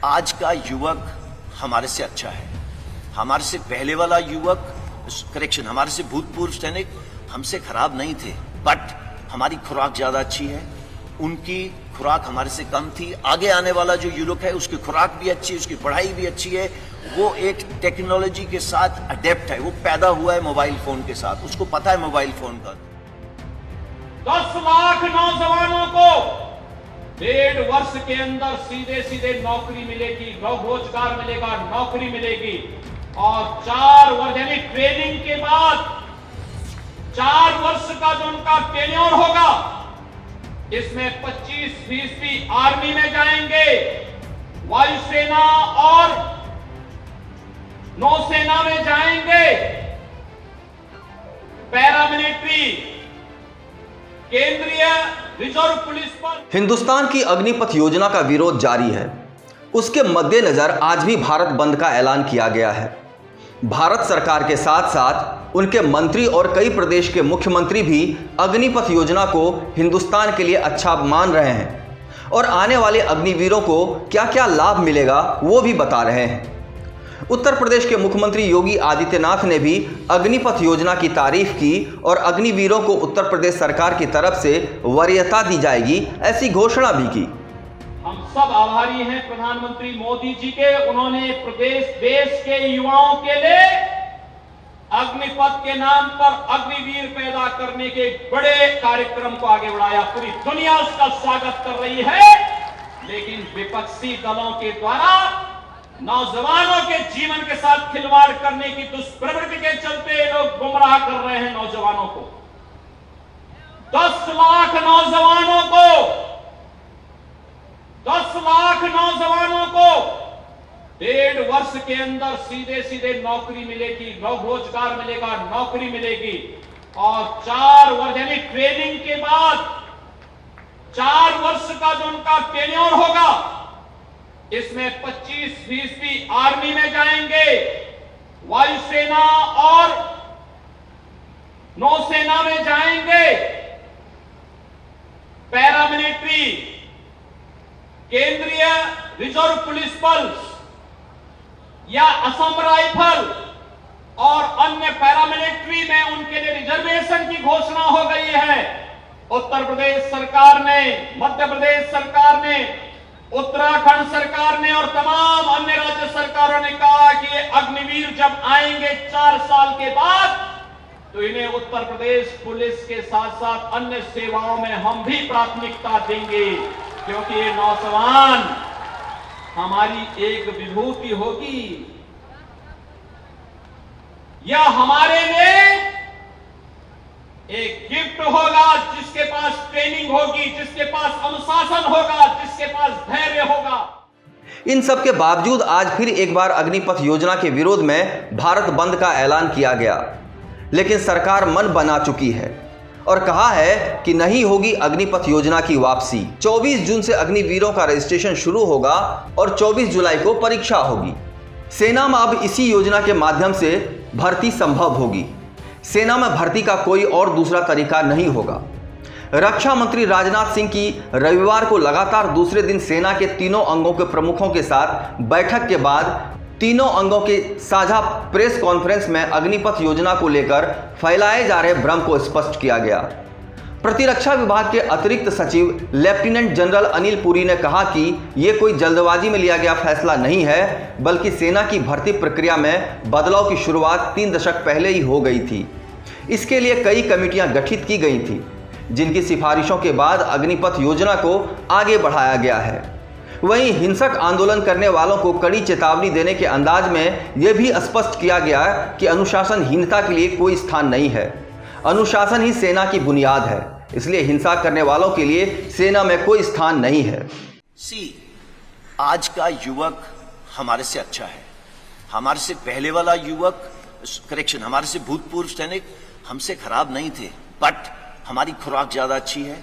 आज का युवक हमारे से अच्छा है। हमारे से पहले वाला युवक, करेक्शन, हमारे से भूतपूर्व सैनिक हमसे खराब नहीं थे, बट हमारी खुराक ज्यादा अच्छी है, उनकी खुराक हमारे से कम थी। आगे आने वाला जो युवक है उसकी खुराक भी अच्छी है, उसकी पढ़ाई भी अच्छी है, वो एक टेक्नोलॉजी के साथ अडेप्ट है, वो पैदा हुआ है मोबाइल फोन के साथ, उसको पता है मोबाइल फोन का। 10 लाख नौजवानों को 1.5 वर्ष के अंदर सीधे सीधे नौकरी मिलेगी, रोजगार मिलेगा, नौकरी मिलेगी। और 4 वर्ष यानी ट्रेनिंग के बाद 4 वर्ष का जो उनका टेन्योर होगा, इसमें 25% आर्मी में जाएंगे, वायुसेना और नौसेना में जाएंगे, पैरामिलिट्री, केंद्रीय रिजर्व पुलिस पर। हिंदुस्तान की अग्निपथ योजना का विरोध जारी है। उसके मद्देनजर आज भी भारत बंद का ऐलान किया गया है। भारत सरकार के साथ साथ उनके मंत्री और कई प्रदेश के मुख्यमंत्री भी अग्निपथ योजना को हिंदुस्तान के लिए अच्छा मान रहे हैं और आने वाले अग्निवीरों को क्या क्या लाभ मिलेगा वो भी बता रहे हैं। उत्तर प्रदेश के मुख्यमंत्री योगी आदित्यनाथ ने भी अग्निपथ योजना की तारीफ की और अग्निवीरों को उत्तर प्रदेश सरकार की तरफ से वरीयता दी जाएगी, ऐसी घोषणा भी की। हम सब आभारी हैं प्रधानमंत्री मोदी जी के। उन्होंने देश के युवाओं के लिए अग्निपथ के नाम पर अग्निवीर पैदा करने के बड़े कार्यक्रम को आगे बढ़ाया। पूरी दुनिया उसका स्वागत कर रही है, लेकिन विपक्षी दलों के द्वारा नौजवानों के जीवन के साथ खिलवाड़ करने की दुष्प्रवृत्ति के चलते लोग गुमराह कर रहे हैं नौजवानों को। 10 लाख नौजवानों को 1.5 वर्ष के अंदर सीधे सीधे नौकरी मिलेगी, रोजगार मिलेगा, नौकरी मिलेगी। और 4 वर्ष यानी ट्रेनिंग के बाद 4 वर्ष का जो उनका टेन्योर होगा, इसमें 25% आर्मी में जाएंगे, वायुसेना और नौसेना में जाएंगे, पैरामिलिट्री, केंद्रीय रिजर्व पुलिस बल या असम राइफल और अन्य पैरामिलिट्री में उनके लिए रिजर्वेशन की घोषणा हो गई है। उत्तर प्रदेश सरकार ने, मध्य प्रदेश सरकार ने, उत्तराखंड सरकार ने और तमाम अन्य राज्य सरकारों ने कहा कि ये अग्निवीर जब आएंगे 4 साल के बाद, तो इन्हें उत्तर प्रदेश पुलिस के साथ साथ अन्य सेवाओं में हम भी प्राथमिकता देंगे, क्योंकि ये नौजवान हमारी एक विभूति होगी। यह हमारे लिए एक गिफ्ट होगा, जिसके पास ट्रेनिंग होगी, जिसके पास अनुशासन होगा, जिसके पास धैर्य होगा। इन सब के बावजूद आज फिर एक बार अग्निपथ योजना के विरोध में भारत बंद का ऐलान किया गया, लेकिन सरकार मन बना चुकी है और कहा है कि नहीं होगी अग्निपथ योजना की वापसी। 24 जून से अग्निवीरों का रजिस्ट्रेशन शुरू होगा और 24 जुलाई को परीक्षा होगी। सेना में अब इसी योजना के माध्यम से भर्ती संभव होगी। सेना में भर्ती का कोई और दूसरा तरीका नहीं होगा। रक्षा मंत्री राजनाथ सिंह की रविवार को लगातार दूसरे दिन सेना के तीनों अंगों के प्रमुखों के साथ बैठक के बाद तीनों अंगों के साझा प्रेस कॉन्फ्रेंस में अग्निपथ योजना को लेकर फैलाए जा रहे भ्रम को स्पष्ट किया गया। प्रतिरक्षा विभाग के अतिरिक्त सचिव लेफ्टिनेंट जनरल अनिल पुरी ने कहा कि यह कोई जल्दबाजी में लिया गया फैसला नहीं है, बल्कि सेना की भर्ती प्रक्रिया में बदलाव की शुरुआत 3 दशक पहले ही हो गई थी। इसके लिए कई कमेटियां गठित की गई थी, जिनकी सिफारिशों के बाद अग्निपथ योजना को आगे बढ़ाया गया है। वहीं हिंसक आंदोलन करने वालों को कड़ी चेतावनी देने के अंदाज में यह भी स्पष्ट किया गया कि अनुशासनहीनता के लिए कोई स्थान नहीं है। अनुशासन ही सेना की बुनियाद है, इसलिए हिंसा करने वालों के लिए सेना में कोई स्थान नहीं है। आज का युवक हमारे से अच्छा है। हमारे से पहले वाला युवक, करेक्शन, हमारे से भूतपूर्व सैनिक हमसे खराब नहीं थे, बट हमारी खुराक ज्यादा अच्छी है,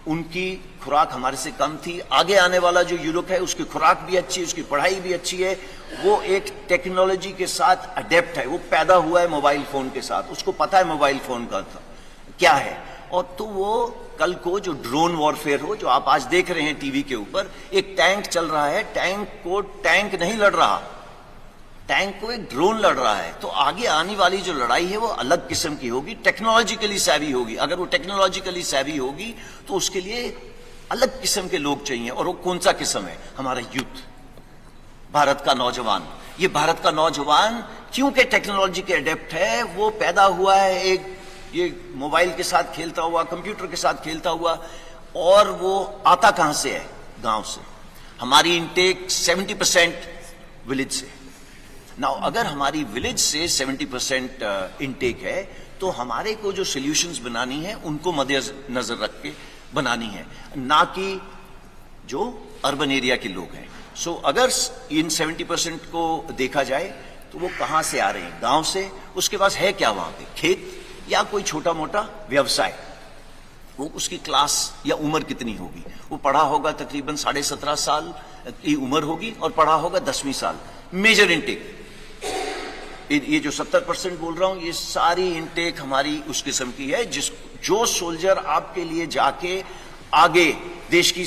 उनकी खुराक हमारे से कम थी। आगे आने वाला जो युवक है उसकी खुराक भी अच्छी है, उसकी पढ़ाई भी अच्छी है, वो एक टेक्नोलॉजी के साथ अडेप्ट है, वो पैदा हुआ है मोबाइल फोन के साथ, उसको पता है मोबाइल फोन का क्या है। और तो वो कल को जो ड्रोन वॉरफेयर हो, जो आप आज देख रहे हैं टीवी के ऊपर, एक टैंक चल रहा है, टैंक को टैंक नहीं लड़ रहा, टैंक को एक ड्रोन लड़ रहा है। तो आगे आने वाली जो लड़ाई है वो अलग किस्म की होगी, टेक्नोलॉजिकली सैवी होगी। अगर वो टेक्नोलॉजिकली सैवी होगी तो उसके लिए अलग किस्म के लोग चाहिए। और वो कौन सा किस्म है? हमारा यूथ, भारत का नौजवान। ये भारत का नौजवान क्योंकि टेक्नोलॉजी के एडेप्ट है, वो पैदा हुआ है एक ये मोबाइल के साथ खेलता हुआ, कंप्यूटर के साथ खेलता हुआ, और वो आता कहां से है? गांव से। हमारी इनटेक 70% विलेज से। नाउ अगर हमारी विलेज से 70% इनटेक है तो हमारे को जो सॉल्यूशंस बनानी है उनको मद्देनजर रख के बनानी है, ना कि जो अर्बन एरिया के लोग हैं। सो अगर इन 70% को देखा जाए तो वो कहां से आ रहे हैं? गांव से। उसके पास है क्या वहां पे? खेत या कोई छोटा मोटा व्यवसाय। वो उसकी क्लास या उम्र कितनी होगी? वो पढ़ा होगा तकरीबन 17.5 साल की उम्र होगी और पढ़ा होगा 10वीं साल। मेजर इनटेक ये जो 70% बोल रहा हूं, ये सारी इनटेक हमारी उस किस्म की है जो सोल्जर आपके लिए जाके आगे देश की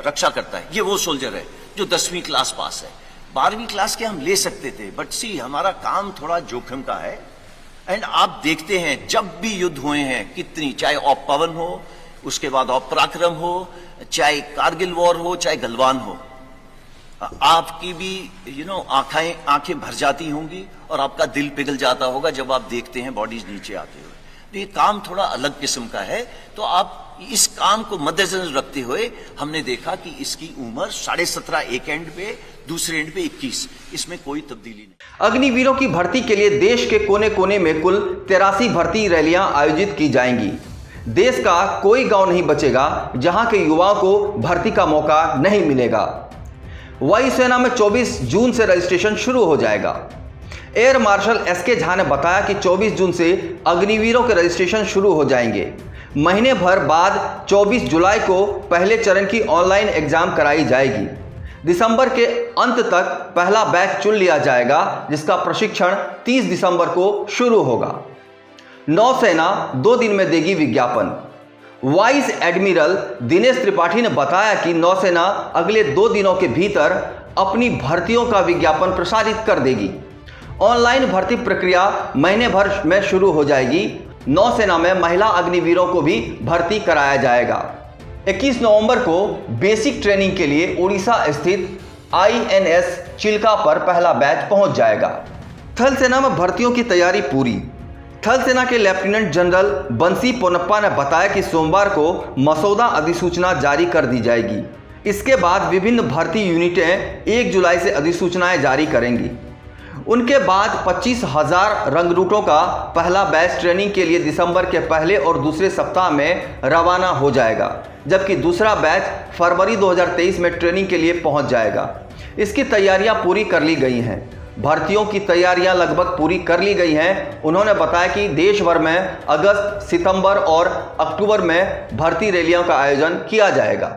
रक्षा करता है, ये वो सोल्जर है जो 10वीं क्लास पास है। 12वीं क्लास के हम ले सकते थे, बट सी हमारा काम थोड़ा जोखिम का है। एंड आप देखते हैं जब भी युद्ध हुए हैं कितनी, चाहे ऑप पवन हो, उसके बाद ऑप पराक्रम हो, चाहे कारगिल वॉर हो, चाहे गलवान हो, आपकी भी आंखें भर जाती होंगी और आपका दिल पिघल जाता होगा जब आप देखते हैं बॉडीज नीचे आते हुए। तो ये काम थोड़ा अलग किस्म का है। तो आप इस काम को मद्देनजर रखते हुए हमने देखा कि इसकी उम्र 17.5 एक एंड पे, दूसरे एंड पे 21, इसमें कोई तब्दीली नहीं। अग्निवीरों की भर्ती के लिए देश के कोने कोने में कुल 83 भर्ती रैलियां आयोजित की जाएंगी। देश का कोई गांव नहीं बचेगा जहां के युवाओं को भर्ती का मौका नहीं मिलेगा। वायुसेना में 24 जून से रजिस्ट्रेशन शुरू हो जाएगा। एयर मार्शल एसके झा ने बताया कि 24 जून से अग्निवीरों के रजिस्ट्रेशन शुरू हो जाएंगे। महीने भर बाद 24 जुलाई को पहले चरण की ऑनलाइन एग्जाम कराई जाएगी। दिसंबर के अंत तक पहला बैच चुन लिया जाएगा, जिसका प्रशिक्षण 30 दिसंबर को शुरू होगा। नौसेना 2 दिन में देगी विज्ञापन। वाइस एडमिरल दिनेश त्रिपाठी ने बताया कि नौसेना अगले 2 दिनों के भीतर अपनी भर्तियों का विज्ञापन प्रसारित कर देगी। ऑनलाइन भर्ती प्रक्रिया महीने भर में शुरू हो जाएगी। नौसेना में महिला अग्निवीरों को भी भर्ती कराया जाएगा। 21 नवंबर को बेसिक ट्रेनिंग के लिए उड़ीसा स्थित INS चिल्का पर पहला बैच पहुंच जाएगा। थल सेना में भर्तियों की तैयारी पूरी। थल सेना के लेफ्टिनेंट जनरल बंसी पोनप्पा ने बताया कि सोमवार को मसौदा अधिसूचना जारी कर दी जाएगी। इसके बाद विभिन्न भर्ती यूनिटें 1 जुलाई से अधिसूचनाएं जारी करेंगी। उनके बाद 25,000 रंगरूटों का पहला बैच ट्रेनिंग के लिए दिसंबर के पहले और दूसरे सप्ताह में रवाना हो जाएगा, जबकि दूसरा बैच फरवरी 2023 में ट्रेनिंग के लिए पहुंच जाएगा। इसकी तैयारियां पूरी कर ली गई हैं। भर्तियों की तैयारियां लगभग पूरी कर ली गई हैं। उन्होंने बताया कि देश भर में अगस्त, सितंबर और अक्टूबर में भर्ती रैलियों का आयोजन किया जाएगा।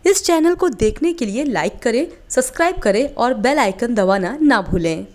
इस चैनल को देखने के लिए लाइक करें, सब्सक्राइब करें और बेल आइकन दबाना ना भूलें।